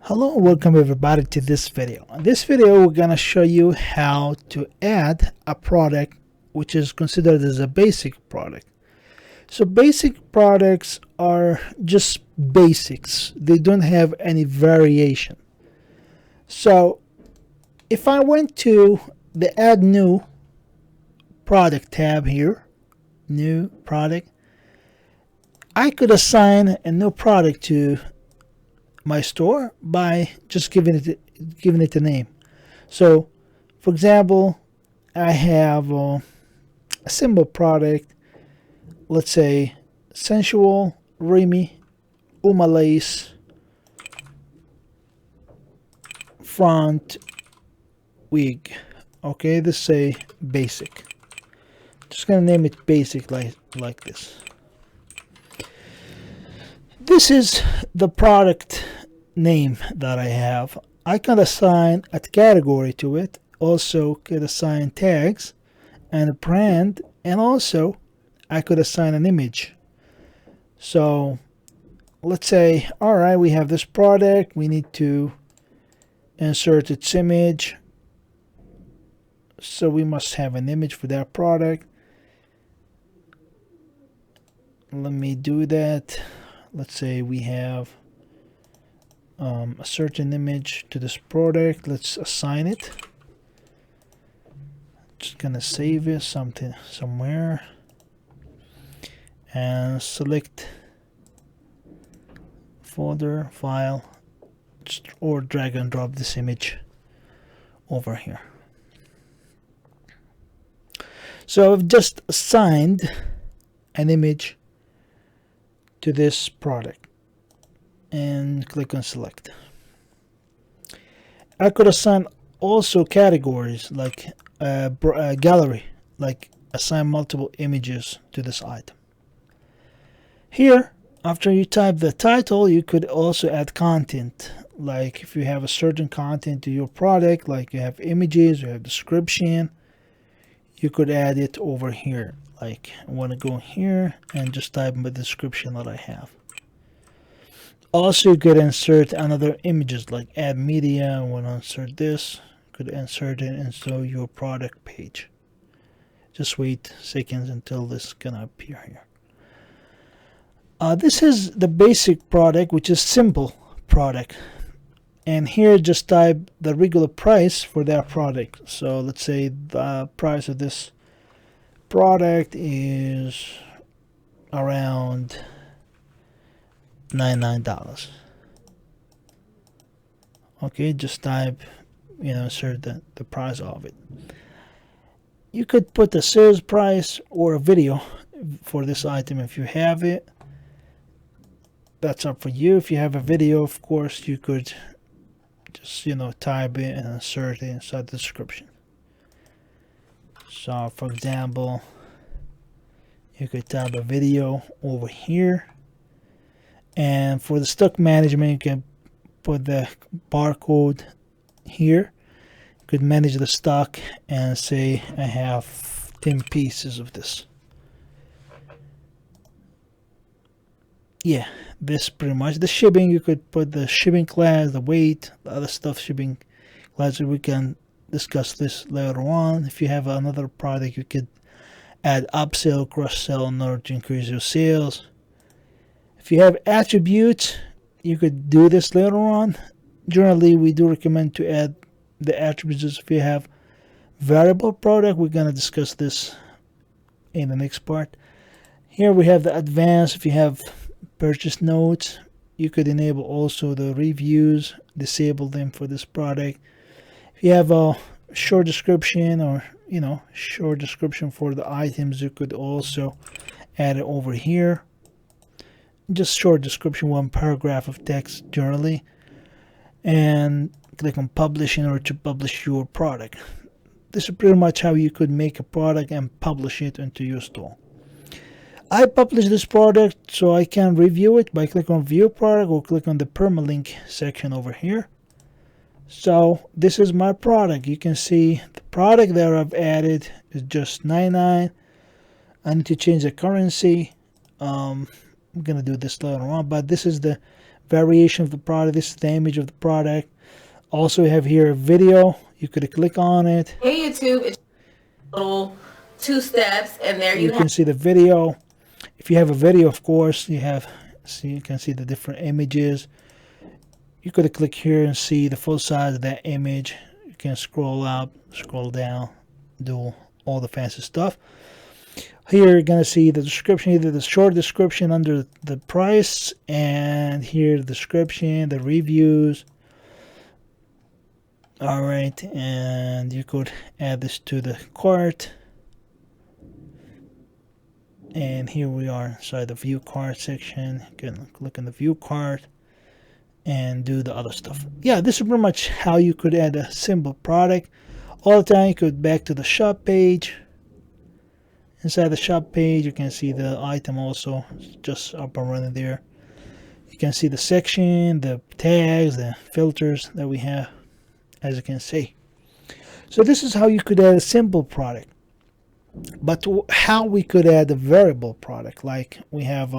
Hello, welcome everybody to this video. In this video we're gonna show you how to add a product which is considered as a basic product. So basic products are just basics. They don't have any variation. So if I went to the add new product tab here, new product, I could assign a new product to my store by just giving it a name. So for example, I have a simple product, let's say sensual Remy Uma lace front wig. Okay, this say basic. Just gonna name it basic like this. This is the product name that I have. I can assign a category to it, also could assign tags and a brand, and also I could assign an image. So let's say, alright, we have this product, we need to insert its image, so we must have an image for that product. Let me do that. Let's say we have a certain image to this product. Let's assign it. Just gonna save it somewhere and select folder, file, or drag and drop this image over here. So I've just assigned an image to this product and click on select. I could assign also categories like a gallery, like assign multiple images to this item. Here, after you type the title, you could also add content, like if you have a certain content to your product, like you have images, you have description, you could add it over here. Like I want to go here and just type in the description that I have. Also, you could insert another images like add media. I want to insert this. You could insert it into your product page. Just wait seconds until this is gonna appear here. This is the basic product, which is simple product. And here just type the regular price for that product. So let's say the price of this product is around $99. Okay, just type, insert the price of it. You could put a sales price or a video for this item if you have it. That's up for you. If you have a video, of course, you could just type it and insert it inside the description. So for example, you could type a video over here, and for the stock management you can put the barcode here. You could manage the stock and say I have 10 pieces of this. Yeah, this pretty much. The shipping, you could put the shipping class, the weight, the other stuff, shipping class. We can discuss this later on. If you have another product, you could add upsell, cross-sell in order to increase your sales. If you have attributes, you could do this later on. Generally, we do recommend to add the attributes if you have variable product. We're going to discuss this in the next part. Here we have the advanced. If you have purchase notes, you could enable also the reviews, disable them for this product. If you have a short description or short description for the items, you could also add it over here. Just short description, one paragraph of text generally, and click on publish in order to publish your product. This is pretty much how you could make a product and publish it into your store. I publish this product so I can review it by clicking on view product or click on the permalink section over here. So this is my product. You can see the product that I've added is just 99. I need to change the currency. I'm gonna do this later on, but this is the variation of the product. This is the image of the product. Also, we have here a video. You could click on it. Hey YouTube, it's little 2 steps, and there You can see the video. If you have a video, of course, you can see the different images. You could click here and see the full size of that image. You can scroll up, scroll down, do all the fancy stuff. Here you're gonna see the description, either the short description under the price, and here the description, the reviews. Alright, and you could add this to the cart. And here we are inside the view cart section. You can click on the view cart and do the other stuff. Yeah, this is pretty much how you could add a simple product. All the time you could back to the shop page. Inside the shop page, you can see the item also just up and running there. You can see the section, the tags, the filters that we have, as you can see. So this is how you could add a simple product. But how we could add a variable product, like we have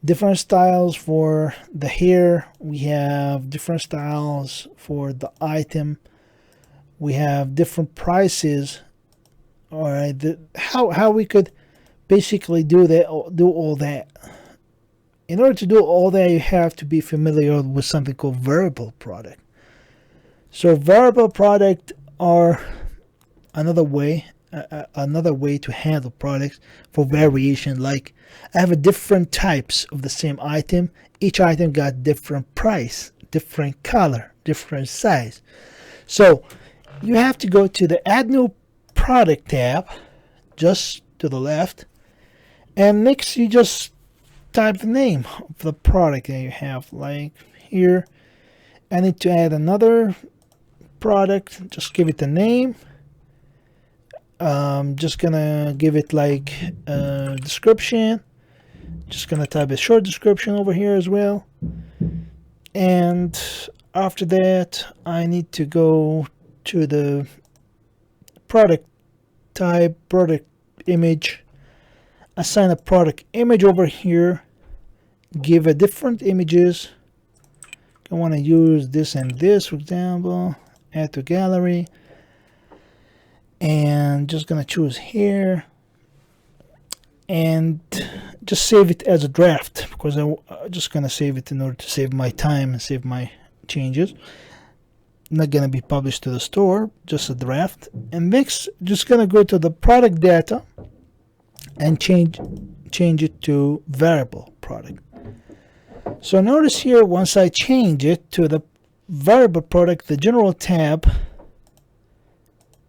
different styles for the hair, we have different styles for the item, we have different prices. All right, how we could basically do all that. In order to do all that, you have to be familiar with something called variable product. So variable product are another way to handle products for variation. Like I have a different types of the same item. Each item got different price, different color, different size. So you have to go to the add new product tab just to the left, and next you just type the name of the product that you have. Like here I need to add another product, just give it a name. Just gonna give it like a description, just gonna type a short description over here as well. And after that I need to go to the product type, product image, assign a product image over here, give a different images. I want to use this and this, for example, add to gallery, and just gonna choose here and just save it as a draft, because I'm just gonna save it in order to save my time and save my changes. Not gonna be published to the store, just a draft. And next, just gonna go to the product data and change it to variable product. So notice here, once I change it to the variable product, the general tab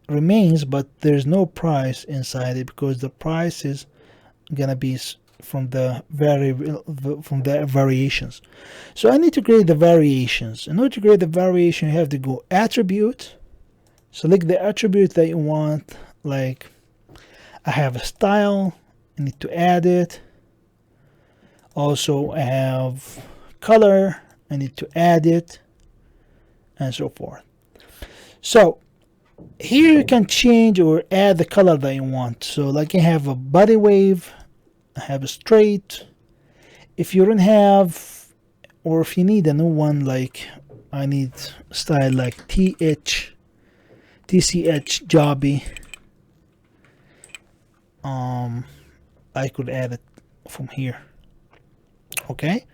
remains, but there's no price inside it, because the price is gonna be from the variations. So I need to create the variations. In order to create the variation, you have to go attribute, select the attribute that you want. Like I have a style, I need to add it. Also I have color, I need to add it, and so forth. So here you can change or add the color that you want. So like I have a body wave, I have a straight. If you don't have, or if you need a new one, like I need style like TCH Jobby, I could add it from here. Okay.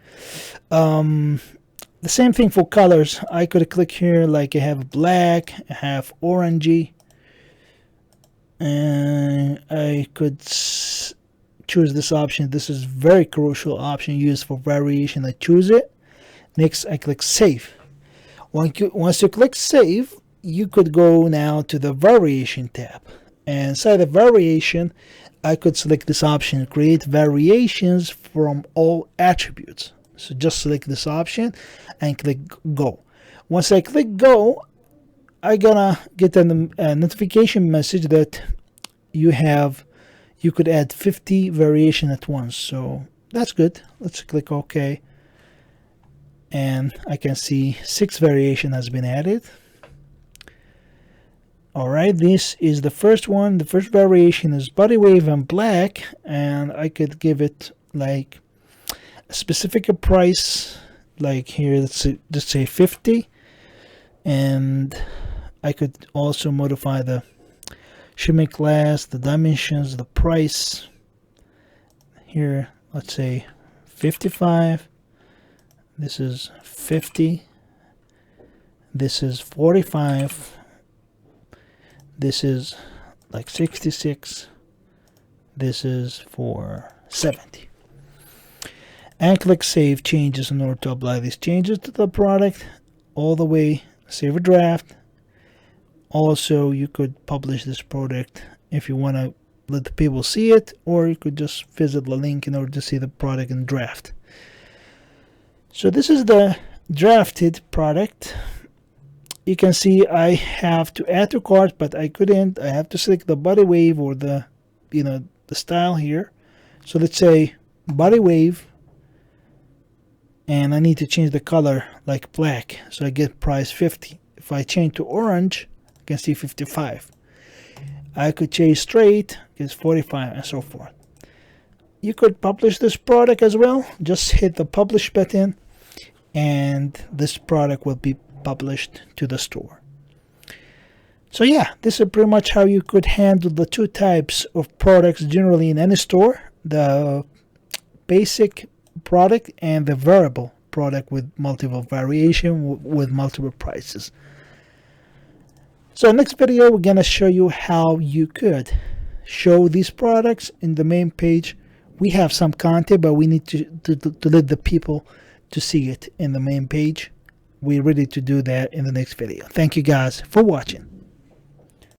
The same thing for colors. I could click here, like I have black, I have orangey, and I could choose this option. This is very crucial option used for variation. I choose it. Next I click save. Once you click save, you could go now to the variation tab, and inside the variation I could select this option, create variations from all attributes. So just select this option and click go. Once I click go, I gonna get a notification message that you could add 50 variation at once. So that's good. Let's click OK, and I can see 6 variation has been added. Alright, this is the first one. The first variation is body wave and black, and I could give it like a specific price like here, let's say 50, and I could also modify the shipping class, the dimensions, the price. Here, let's say 55. This is 50. This is 45. This is like 66. This is for 70. And click Save Changes in order to apply these changes to the product all the way. Save a draft. Also, you could publish this product if you want to let the people see it, or you could just visit the link in order to see the product in draft. So this is the drafted product. You can see I have to add to cart, but I couldn't. I have to select the body wave or the the style here. So let's say body wave, and I need to change the color like black, so I get price 50. If I change to orange, I can see 55. I could change straight, it's 45, and so forth. You could publish this product as well. Just hit the publish button, and this product will be published to the store. So yeah, this is pretty much how you could handle the two types of products generally in any store: the basic product and the variable product with multiple variation with multiple prices. So next video, we're gonna show you how you could show these products in the main page. We have some content, but we need to let the people to see it in the main page. We're ready to do that in the next video. Thank you guys for watching.